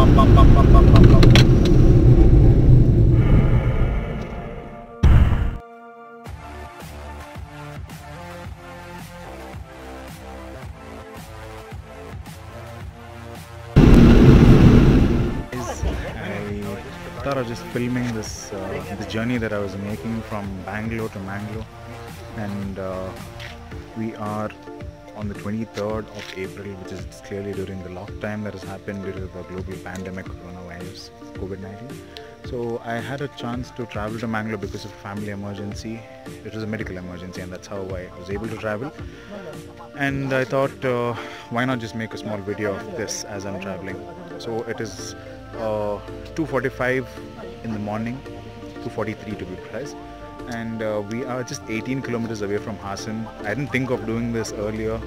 I thought I was just filming this the journey that I was making from Bangalore to Mangalore, and we are on the 23rd of April, which is clearly during the lockdown that has happened due to the global pandemic coronavirus, COVID-19. So I had a chance to travel to Mangalore because of family emergency. It was a medical emergency, and that's how I was able to travel. And I thought, why not just make a small video of this as I'm traveling. So it is 2:45 in the morning, 2:43 to be precise, and we are just 18 kilometers away from Hassan. I didn't think of doing this earlier.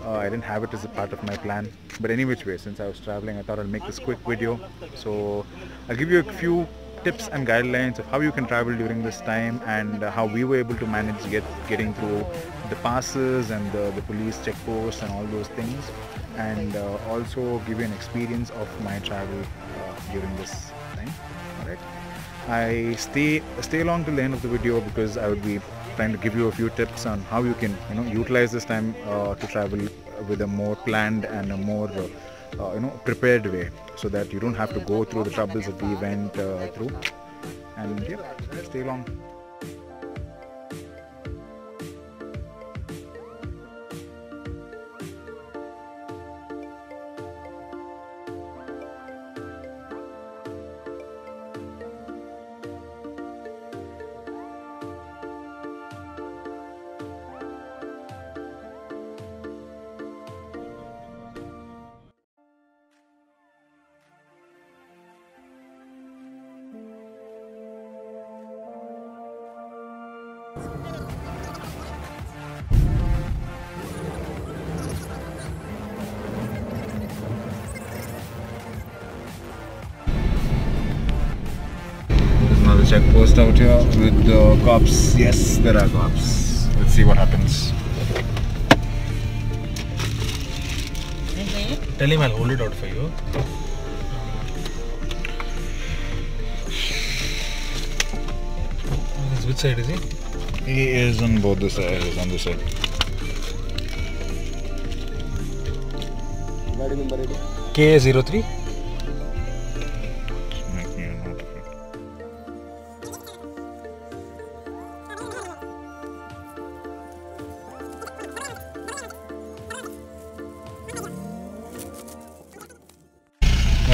I didn't have it as a part of my plan, but any which way, since I was traveling, I thought I'll make this quick video. So I'll give you a few tips and guidelines of how you can travel during this time, and how we were able to manage getting through the passes and the police checkposts and all those things, and also give you an experience of my travel during this time. Alright, I stay along till the end of the video because I would be trying to give you a few tips on how you can utilize this time to travel with a more planned and a more prepared way, so that you don't have to go through the troubles that we went through. And yeah, stay along. Another checkpost out here with the cops. Yes, there are cops. Let's see what happens. Tell him I'll hold it out for you. Which side is he? He is on both the sides. He is on this side. K03.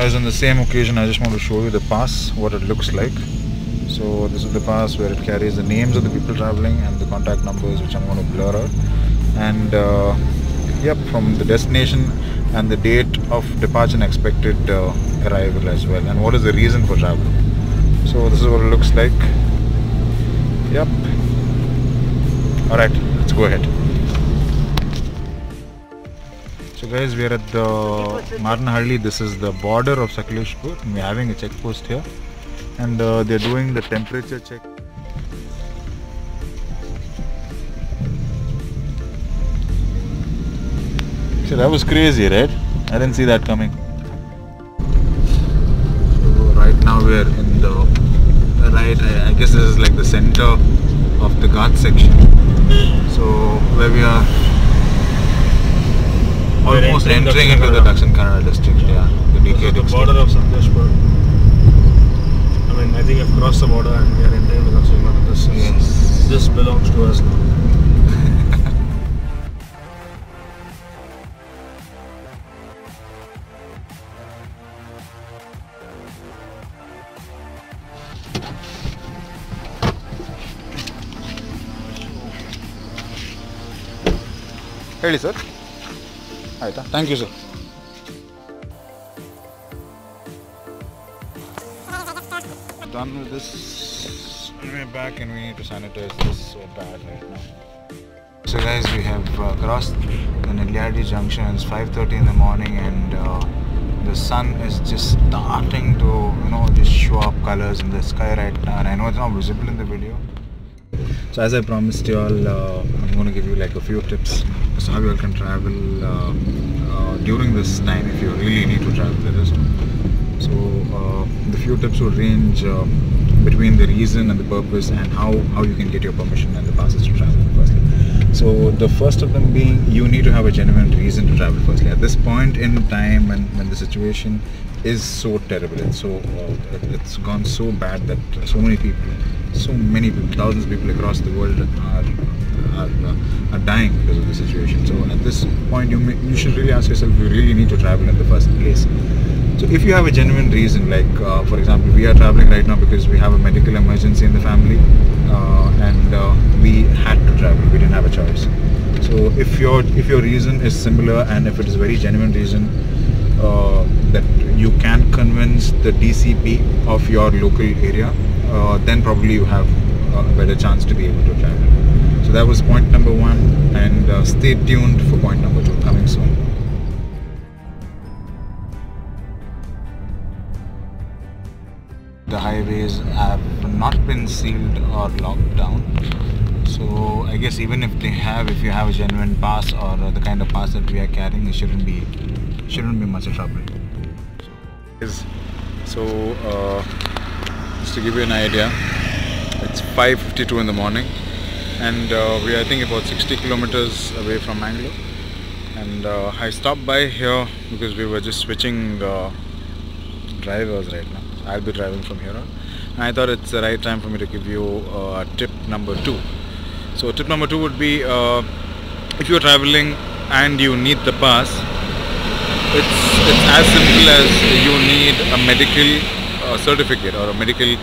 As on the same occasion, I just want to show you the pass, what it looks like. So this is the pass where it carries the names of the people traveling and the contact numbers, which I'm going to blur out. And yep, from the destination and the date of departure and expected arrival as well, and what is the reason for travel. So this is what it looks like. Yep. Alright, let's go ahead. So guys, we are at the Marnahalli. This is the border of Sakaleshpur, and we're having a checkpost here, and they're doing the temperature check. So that was crazy, right? I didn't see that coming. So right now we're in the right, I guess this is like the center of the Ghat section. So where we are almost entering into the Dakshin Kannada district, yeah, the DK district. The border of Sakaleshpur. I mean, I think I've crossed the border and we are entering the Dakshin Kannada district. Yes. This belongs to us now. Really, sir? Thank you, sir. Done with this. We're back and we need to sanitize this so bad right now. So guys, we have crossed the Nelliyadi junction. It's 5:30 in the morning, and the sun is just starting to just show up colors in the sky right now, and I know it's not visible in the video. So as I promised you all, I'm going to give you like a few tips as to how you all can travel during this time if you really need to travel. That is, So the few tips would range between the reason and the purpose, and how you can get your permission and the passes to travel firstly. So the first of them being, you need to have a genuine reason to travel firstly. At this point in time, when the situation is so terrible, it's gone so bad that so many people, thousands of people across the world are dying because of the situation. So at this point, you should really ask yourself, you really need to travel in the first place. So if you have a genuine reason, like for example, we are traveling right now because we have a medical emergency in the family, and we had to travel. We didn't have a choice. So if your reason is similar, and if it is a very genuine reason that you can convince the DCP of your local area, then probably you have a better chance to be able to travel. So that was point number 1, and stay tuned for point number 2 coming soon. The highways have not been sealed or locked down, so I guess even if they have, if you have a genuine pass or the kind of pass that we are carrying, it shouldn't be much of trouble. So just to give you an idea, it's 5:52 in the morning, and we are I think about 60 kilometers away from Mangalore, and I stopped by here because we were just switching drivers right now. I'll be driving from here on, and I thought it's the right time for me to give you tip number 2. So tip number 2 would be, if you're traveling and you need the pass, it's as simple as you need a medical certificate or a medical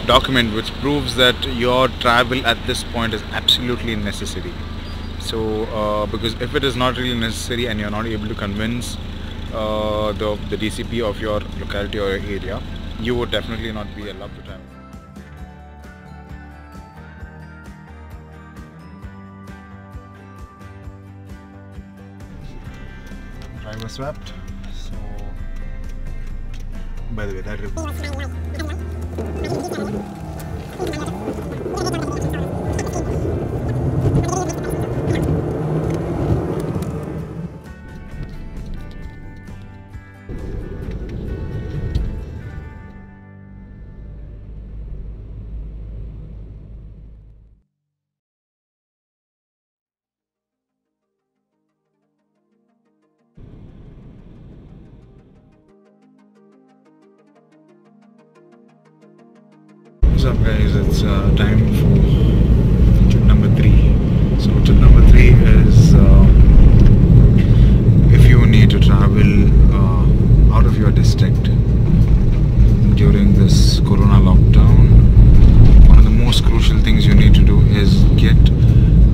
document which proves that your travel at this point is absolutely necessary. So because if it is not really necessary and you're not able to convince the DCP of your locality or your area, you would definitely not be allowed to travel. Driver swapped. So, by the way, that is. What's up guys, it's time for tip number 3. So tip number 3 is, if you need to travel out of your district during this corona lockdown, one of the most crucial things you need to do is get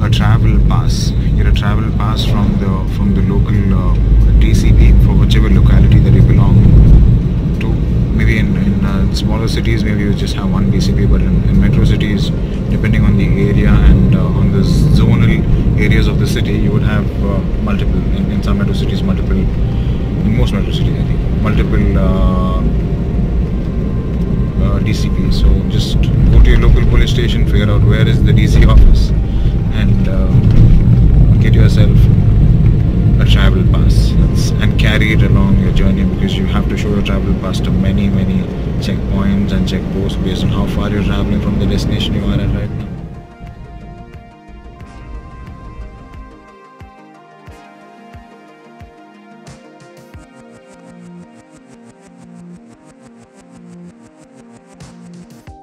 a travel pass. Get a travel pass from the local DCP for whichever locality that you belong to. Maybe in smaller cities, maybe you just have one DCP, but in metro cities, depending on the area and on the zonal areas of the city, you would have multiple, in some metro cities, multiple, in most metro cities I think, multiple DCPs. So just go to your local police station, figure out where is the DC office, and get yourself a travel pass, and carry it along your journey, because you have to show your travel pass to many checkpoints and checkposts based on how far you're traveling from the destination you are at right now.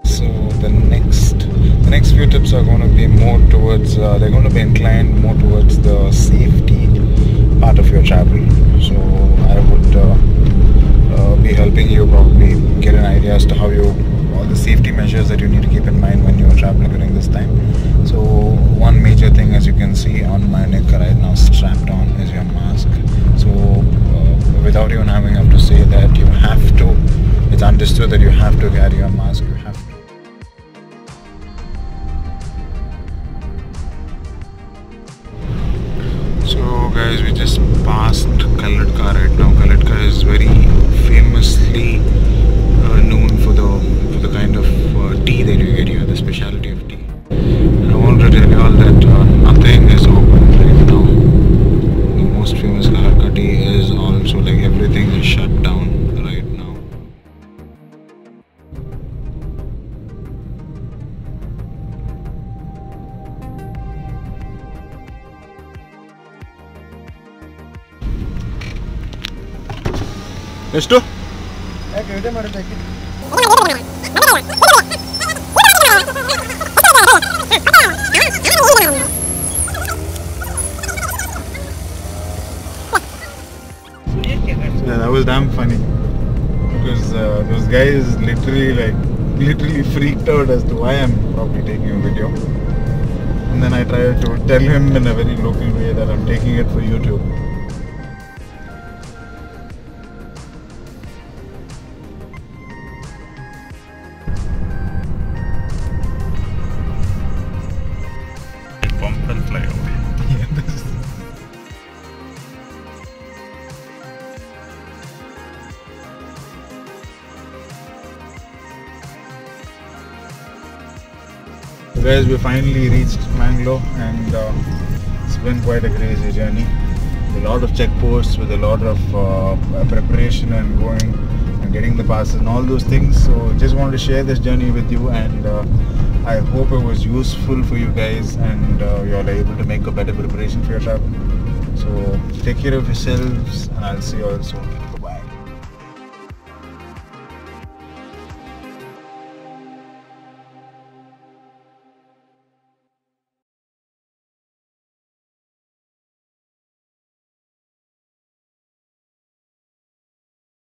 So the next few tips are going to be more towards, they're going to be inclined more towards the safety part of your travel. So I would be helping you probably get an idea as to how all the safety measures that you need to keep in mind when you're traveling during this time. So one major thing, as you can see on my neck right now strapped on, is your mask. So without even having to say that you have to, it's understood that you have to carry your mask. You have to. So guys, we just passed Kalladka right now. Kalladka is very famously known for the kind of tea that you get here, the specialty of tea. And I want to tell you all that nothing is open right now. The most famous Kalladka tea is also, like, everything is shut down right now. ಎಷ್ಟು? Yeah, that was damn funny because those guys literally freaked out as to why I'm probably taking a video, and then I tried to tell him in a very local way that I'm taking it for YouTube. Bump and fly away. Yeah, this is guys, we finally reached Mangalore, and it's been quite a crazy journey. A lot of checkposts with a lot of preparation and going and getting the passes and all those things. So just wanted to share this journey with you, and I hope it was useful for you guys, and you all are able to make a better preparation for your travel. So take care of yourselves, and I'll see you all soon.